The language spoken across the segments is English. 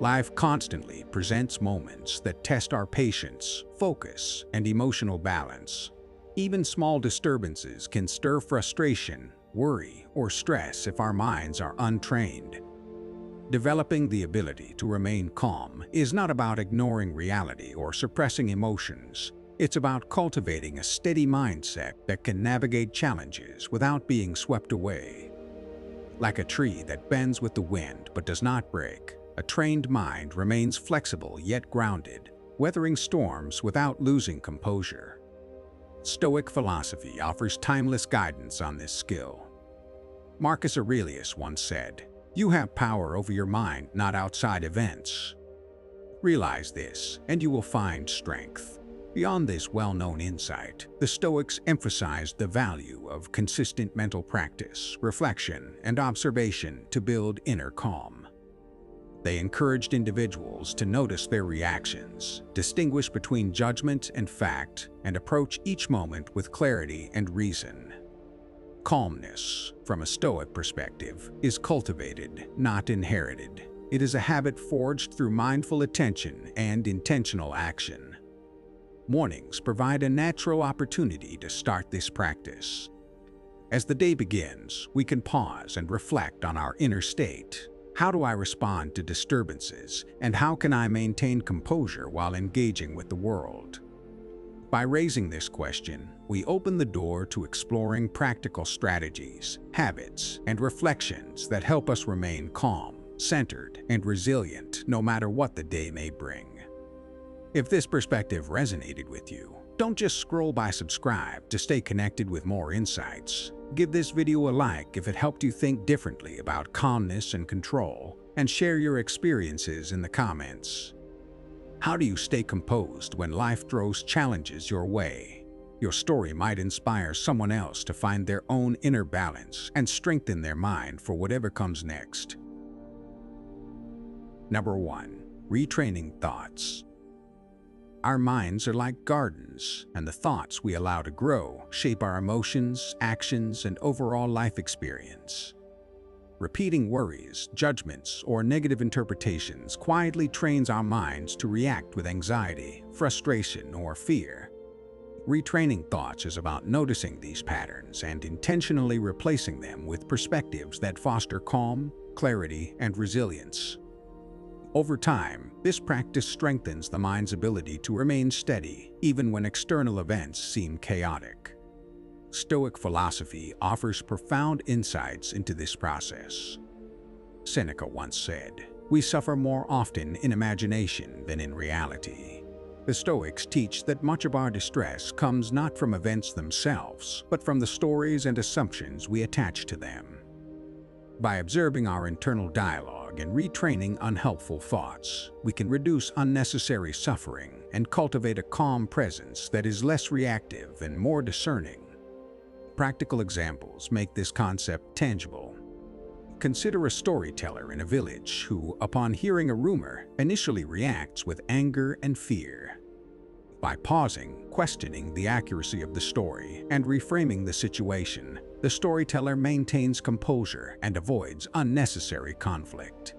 Life constantly presents moments that test our patience, focus, and emotional balance. Even small disturbances can stir frustration, worry, or stress if our minds are untrained. Developing the ability to remain calm is not about ignoring reality or suppressing emotions. It's about cultivating a steady mindset that can navigate challenges without being swept away. Like a tree that bends with the wind but does not break, a trained mind remains flexible yet grounded, weathering storms without losing composure. Stoic philosophy offers timeless guidance on this skill. Marcus Aurelius once said, "You have power over your mind, not outside events." Realize this, and you will find strength. Beyond this well-known insight, the Stoics emphasized the value of consistent mental practice, reflection, and observation to build inner calm. They encouraged individuals to notice their reactions, distinguish between judgment and fact, and approach each moment with clarity and reason. Calmness, from a Stoic perspective, is cultivated, not inherited. It is a habit forged through mindful attention and intentional action. Mornings provide a natural opportunity to start this practice. As the day begins, we can pause and reflect on our inner state. How do I respond to disturbances, and how can I maintain composure while engaging with the world? By raising this question, we open the door to exploring practical strategies, habits, and reflections that help us remain calm, centered, and resilient no matter what the day may bring. If this perspective resonated with you, don't just scroll by subscribe to stay connected with more insights. Give this video a like if it helped you think differently about calmness and control, and share your experiences in the comments. How do you stay composed when life throws challenges your way? Your story might inspire someone else to find their own inner balance and strengthen their mind for whatever comes next. Number 1. Retraining thoughts. Our minds are like gardens, and the thoughts we allow to grow shape our emotions, actions, and overall life experience. Repeating worries, judgments, or negative interpretations quietly trains our minds to react with anxiety, frustration, or fear. Retraining thoughts is about noticing these patterns and intentionally replacing them with perspectives that foster calm, clarity, and resilience. Over time, this practice strengthens the mind's ability to remain steady, even when external events seem chaotic. Stoic philosophy offers profound insights into this process. Seneca once said, "We suffer more often in imagination than in reality." The Stoics teach that much of our distress comes not from events themselves, but from the stories and assumptions we attach to them. By observing our internal dialogue and retraining unhelpful thoughts, we can reduce unnecessary suffering and cultivate a calm presence that is less reactive and more discerning. Practical examples make this concept tangible. Consider a storyteller in a village who, upon hearing a rumor, initially reacts with anger and fear. By pausing, questioning the accuracy of the story, and reframing the situation, the storyteller maintains composure and avoids unnecessary conflict.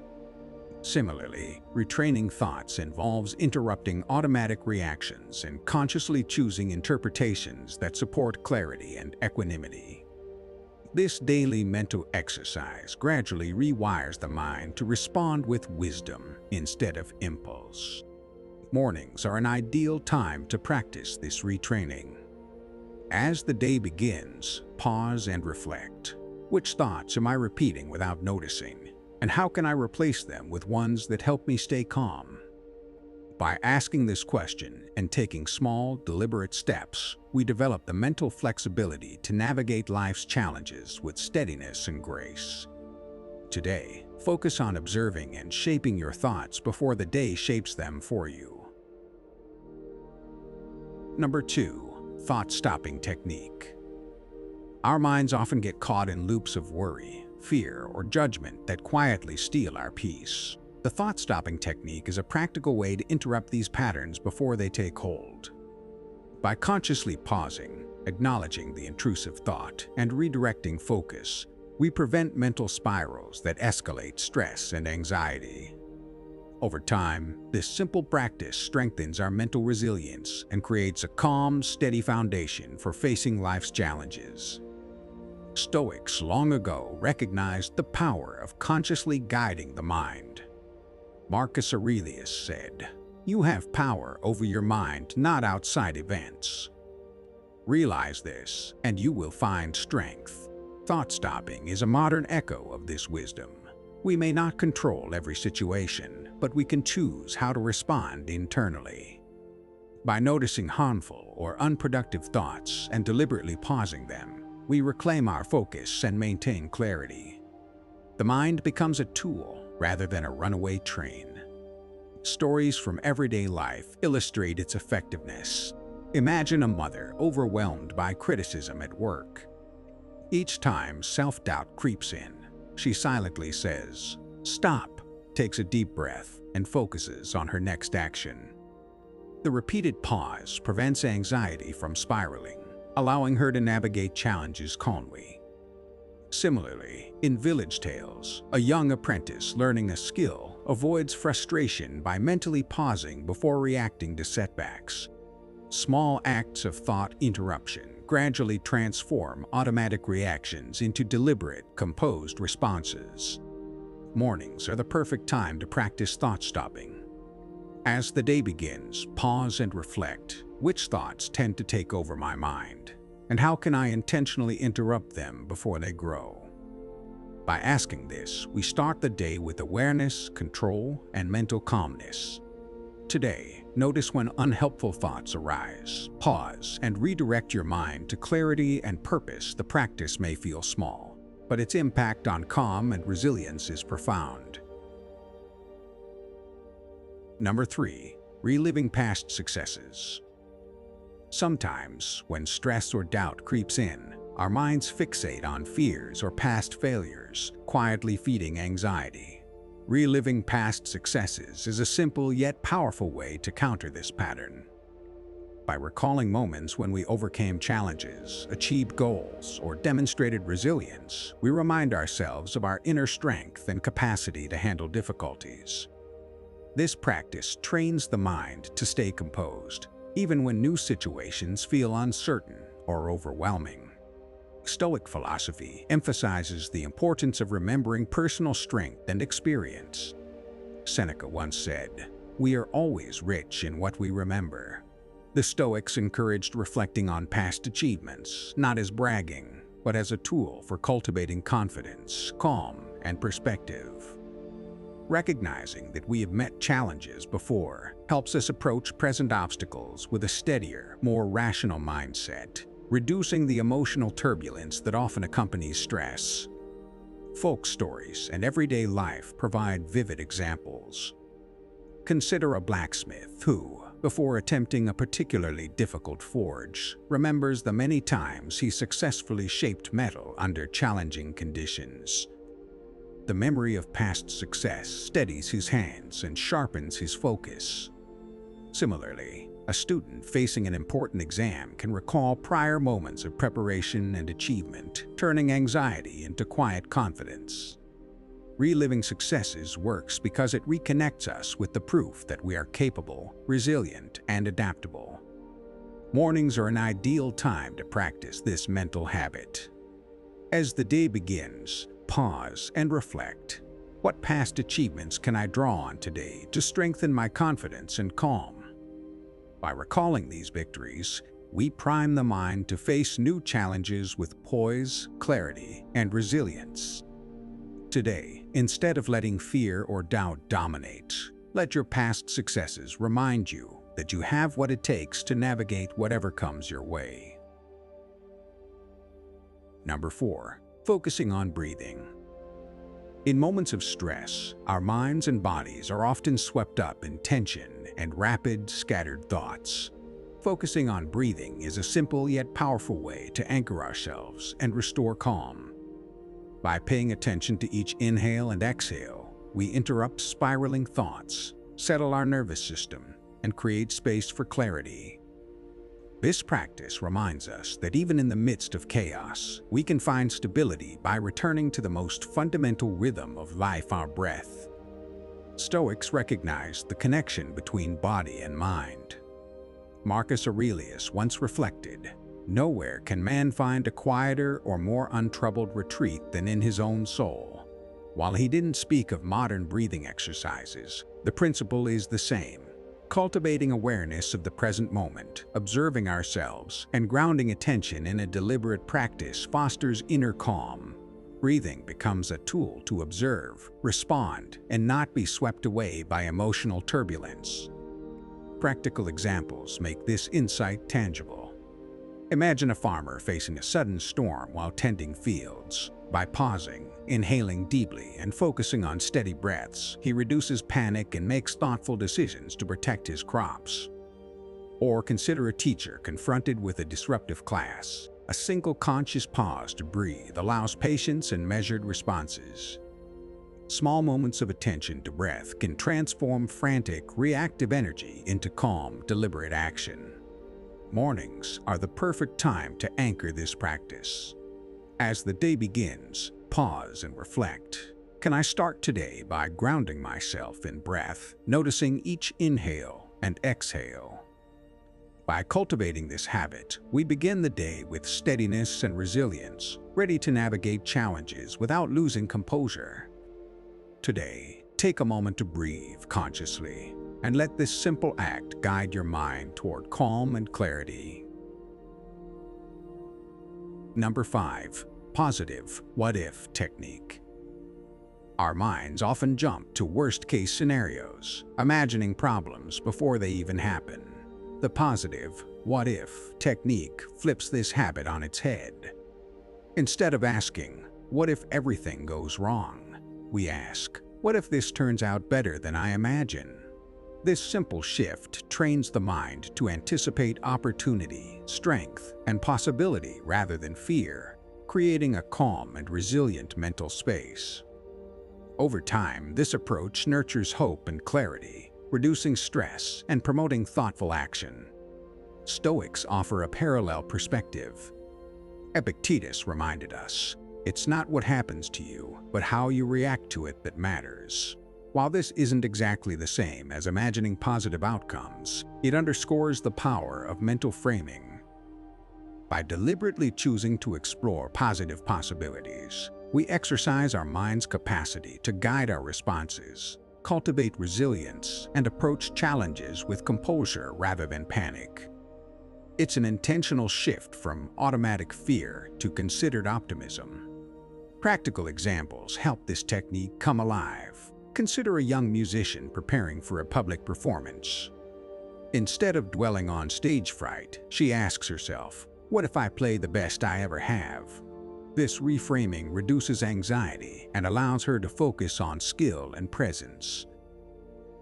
Similarly, retraining thoughts involves interrupting automatic reactions and consciously choosing interpretations that support clarity and equanimity. This daily mental exercise gradually rewires the mind to respond with wisdom instead of impulse. Mornings are an ideal time to practice this retraining. As the day begins, pause and reflect. Which thoughts am I repeating without noticing? And how can I replace them with ones that help me stay calm? By asking this question and taking small, deliberate steps, we develop the mental flexibility to navigate life's challenges with steadiness and grace. Today, focus on observing and shaping your thoughts before the day shapes them for you. Number 2. Thought-stopping technique. Our minds often get caught in loops of worry, fear, or judgment that quietly steal our peace. The thought-stopping technique is a practical way to interrupt these patterns before they take hold. By consciously pausing, acknowledging the intrusive thought, and redirecting focus, we prevent mental spirals that escalate stress and anxiety. Over time, this simple practice strengthens our mental resilience and creates a calm, steady foundation for facing life's challenges. Stoics long ago recognized the power of consciously guiding the mind. Marcus Aurelius said, "You have power over your mind, not outside events. Realize this, and you will find strength." Thought stopping is a modern echo of this wisdom. We may not control every situation, but we can choose how to respond internally. By noticing harmful or unproductive thoughts and deliberately pausing them, we reclaim our focus and maintain clarity. The mind becomes a tool rather than a runaway train. Stories from everyday life illustrate its effectiveness. Imagine a mother overwhelmed by criticism at work. Each time self-doubt creeps in, she silently says, "Stop," takes a deep breath, and focuses on her next action. The repeated pause prevents anxiety from spiraling, allowing her to navigate challenges calmly. Similarly, in village tales, a young apprentice learning a skill avoids frustration by mentally pausing before reacting to setbacks. Small acts of thought interruption gradually transform automatic reactions into deliberate, composed responses. Mornings are the perfect time to practice thought stopping. As the day begins, pause and reflect. Which thoughts tend to take over my mind? And how can I intentionally interrupt them before they grow? By asking this, we start the day with awareness, control, and mental calmness. Today, notice when unhelpful thoughts arise. Pause and redirect your mind to clarity and purpose. The practice may feel small, but its impact on calm and resilience is profound. Number 3. Reliving past successes. Sometimes, when stress or doubt creeps in, our minds fixate on fears or past failures, quietly feeding anxiety. Reliving past successes is a simple yet powerful way to counter this pattern. By recalling moments when we overcame challenges, achieved goals, or demonstrated resilience, we remind ourselves of our inner strength and capacity to handle difficulties. This practice trains the mind to stay composed, even when new situations feel uncertain or overwhelming. Stoic philosophy emphasizes the importance of remembering personal strength and experience. Seneca once said, "We are always rich in what we remember." The Stoics encouraged reflecting on past achievements, not as bragging, but as a tool for cultivating confidence, calm, and perspective. Recognizing that we have met challenges before helps us approach present obstacles with a steadier, more rational mindset, reducing the emotional turbulence that often accompanies stress. Folk stories and everyday life provide vivid examples. Consider a blacksmith who, before attempting a particularly difficult forge, remembers the many times he successfully shaped metal under challenging conditions. The memory of past success steadies his hands and sharpens his focus. Similarly, a student facing an important exam can recall prior moments of preparation and achievement, turning anxiety into quiet confidence. Reliving successes works because it reconnects us with the proof that we are capable, resilient, and adaptable. Mornings are an ideal time to practice this mental habit. As the day begins, pause and reflect. What past achievements can I draw on today to strengthen my confidence and calm? By recalling these victories, we prime the mind to face new challenges with poise, clarity, and resilience. Today, instead of letting fear or doubt dominate, let your past successes remind you that you have what it takes to navigate whatever comes your way. Number 4. Focusing on breathing. In moments of stress, our minds and bodies are often swept up in tension and rapid, scattered thoughts. Focusing on breathing is a simple yet powerful way to anchor ourselves and restore calm. By paying attention to each inhale and exhale, we interrupt spiraling thoughts, settle our nervous system, and create space for clarity. This practice reminds us that even in the midst of chaos, we can find stability by returning to the most fundamental rhythm of life, our breath. Stoics recognized the connection between body and mind. Marcus Aurelius once reflected, "Nowhere can man find a quieter or more untroubled retreat than in his own soul." While he didn't speak of modern breathing exercises, the principle is the same. Cultivating awareness of the present moment, observing ourselves, and grounding attention in a deliberate practice fosters inner calm. Breathing becomes a tool to observe, respond, and not be swept away by emotional turbulence. Practical examples make this insight tangible. Imagine a farmer facing a sudden storm while tending fields. By pausing, inhaling deeply, and focusing on steady breaths, he reduces panic and makes thoughtful decisions to protect his crops. Or consider a teacher confronted with a disruptive class. A single conscious pause to breathe allows patience and measured responses. Small moments of attention to breath can transform frantic, reactive energy into calm, deliberate action. Mornings are the perfect time to anchor this practice. As the day begins, pause and reflect. Can I start today by grounding myself in breath, noticing each inhale and exhale? By cultivating this habit, we begin the day with steadiness and resilience, ready to navigate challenges without losing composure. Today, take a moment to breathe consciously, and let this simple act guide your mind toward calm and clarity. Number 5. Positive what-if technique. Our minds often jump to worst-case scenarios, imagining problems before they even happen. The positive what-if technique flips this habit on its head. Instead of asking, "What if everything goes wrong?" we ask, "What if this turns out better than I imagine?" This simple shift trains the mind to anticipate opportunity, strength, and possibility rather than fear, creating a calm and resilient mental space. Over time, this approach nurtures hope and clarity, reducing stress and promoting thoughtful action. Stoics offer a parallel perspective. Epictetus reminded us, "It's not what happens to you, but how you react to it that matters." While this isn't exactly the same as imagining positive outcomes, it underscores the power of mental framing. By deliberately choosing to explore positive possibilities, we exercise our mind's capacity to guide our responses, cultivate resilience, and approach challenges with composure rather than panic. It's an intentional shift from automatic fear to considered optimism. Practical examples help this technique come alive. Consider a young musician preparing for a public performance. Instead of dwelling on stage fright, she asks herself, "What if I play the best I ever have?" This reframing reduces anxiety and allows her to focus on skill and presence.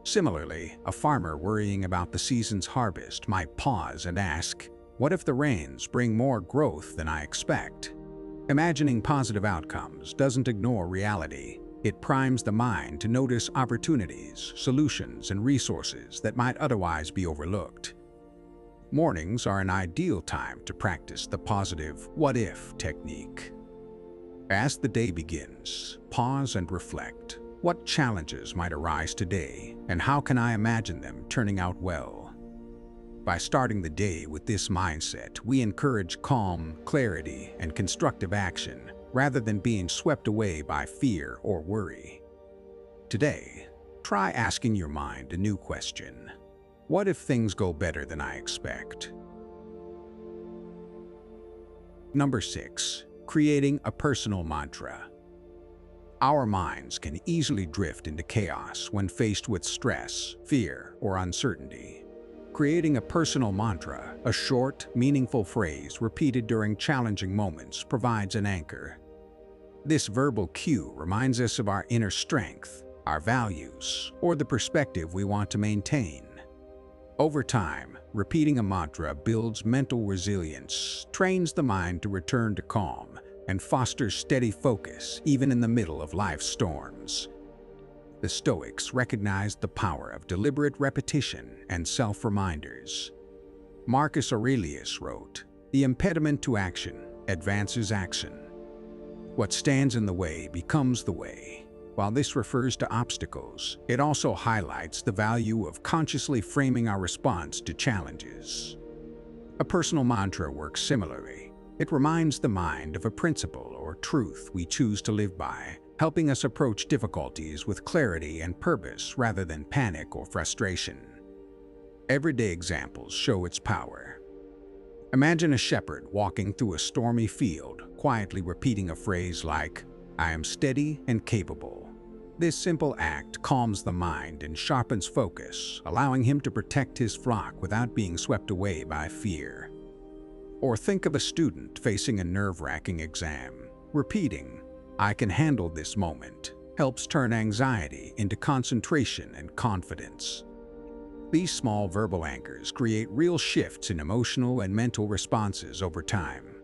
Similarly, a farmer worrying about the season's harvest might pause and ask, "What if the rains bring more growth than I expect?" Imagining positive outcomes doesn't ignore reality. It primes the mind to notice opportunities, solutions, and resources that might otherwise be overlooked. Mornings are an ideal time to practice the positive what-if technique. As the day begins, pause and reflect. What challenges might arise today, and how can I imagine them turning out well? By starting the day with this mindset, we encourage calm, clarity, and constructive action, rather than being swept away by fear or worry. Today, try asking your mind a new question. What if things go better than I expect? Number 6. Creating a personal mantra. Our minds can easily drift into chaos when faced with stress, fear, or uncertainty. Creating a personal mantra, a short, meaningful phrase repeated during challenging moments, provides an anchor. This verbal cue reminds us of our inner strength, our values, or the perspective we want to maintain. Over time, repeating a mantra builds mental resilience, trains the mind to return to calm, and fosters steady focus even in the middle of life's storms. The Stoics recognized the power of deliberate repetition and self-reminders. Marcus Aurelius wrote, "The impediment to action advances action. What stands in the way becomes the way." While this refers to obstacles, it also highlights the value of consciously framing our response to challenges. A personal mantra works similarly. It reminds the mind of a principle or truth we choose to live by, helping us approach difficulties with clarity and purpose rather than panic or frustration. Everyday examples show its power. Imagine a shepherd walking through a stormy field, quietly repeating a phrase like, "I am steady and capable." This simple act calms the mind and sharpens focus, allowing him to protect his flock without being swept away by fear. Or think of a student facing a nerve-wracking exam. Repeating, "I can handle this moment," helps turn anxiety into concentration and confidence. These small verbal anchors create real shifts in emotional and mental responses over time.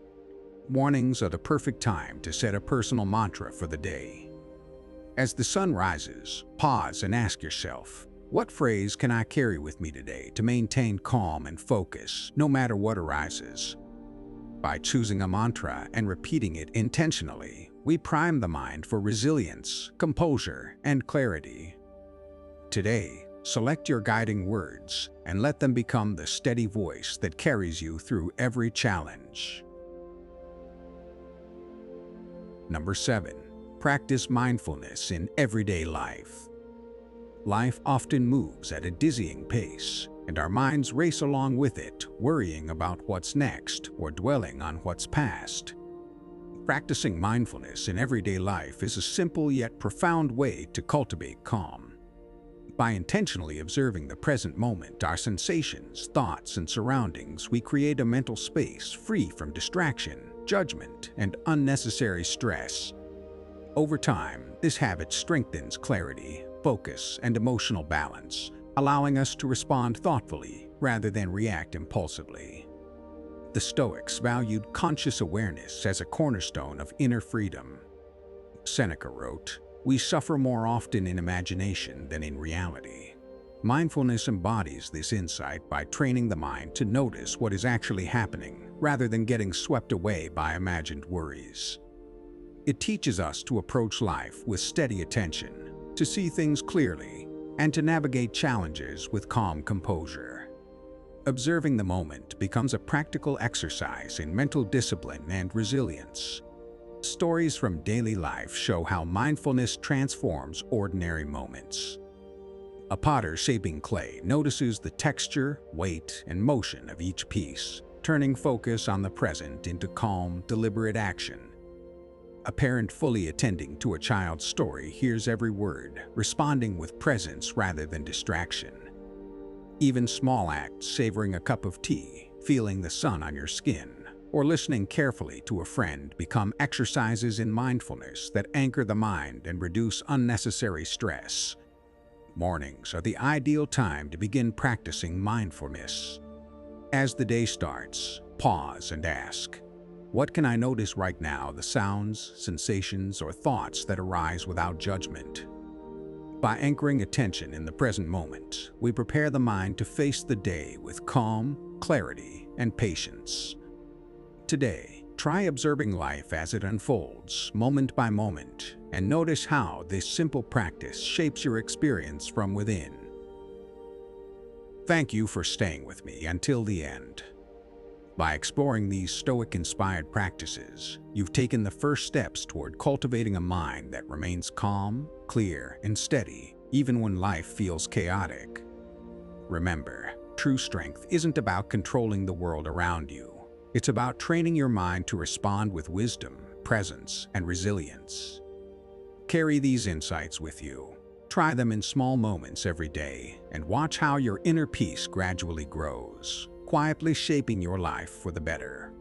Mornings are the perfect time to set a personal mantra for the day. As the sun rises, pause and ask yourself, what phrase can I carry with me today to maintain calm and focus, no matter what arises? By choosing a mantra and repeating it intentionally, we prime the mind for resilience, composure, and clarity. Today, select your guiding words and let them become the steady voice that carries you through every challenge. Number 7. Practice mindfulness in everyday life. Life often moves at a dizzying pace, and our minds race along with it, worrying about what's next or dwelling on what's past. Practicing mindfulness in everyday life is a simple yet profound way to cultivate calm. By intentionally observing the present moment, our sensations, thoughts, and surroundings, we create a mental space free from distraction, judgment, and unnecessary stress. Over time, this habit strengthens clarity, focus, and emotional balance, allowing us to respond thoughtfully rather than react impulsively. The Stoics valued conscious awareness as a cornerstone of inner freedom. Seneca wrote, "We suffer more often in imagination than in reality." Mindfulness embodies this insight by training the mind to notice what is actually happening rather than getting swept away by imagined worries. It teaches us to approach life with steady attention, to see things clearly, and to navigate challenges with calm composure. Observing the moment becomes a practical exercise in mental discipline and resilience. Stories from daily life show how mindfulness transforms ordinary moments. A potter shaping clay notices the texture, weight, and motion of each piece, turning focus on the present into calm, deliberate action. A parent fully attending to a child's story hears every word, responding with presence rather than distraction. Even small acts, savoring a cup of tea, feeling the sun on your skin, or listening carefully to a friend become exercises in mindfulness that anchor the mind and reduce unnecessary stress. Mornings are the ideal time to begin practicing mindfulness. As the day starts, pause and ask, what can I notice right now? The sounds, sensations, or thoughts that arise without judgment. By anchoring attention in the present moment, we prepare the mind to face the day with calm, clarity, and patience. Today, try observing life as it unfolds, moment by moment, and notice how this simple practice shapes your experience from within. Thank you for staying with me until the end. By exploring these Stoic-inspired practices, you've taken the first steps toward cultivating a mind that remains calm, clear, and steady, even when life feels chaotic. Remember, true strength isn't about controlling the world around you. It's about training your mind to respond with wisdom, presence, and resilience. Carry these insights with you. Try them in small moments every day, and watch how your inner peace gradually grows, quietly shaping your life for the better.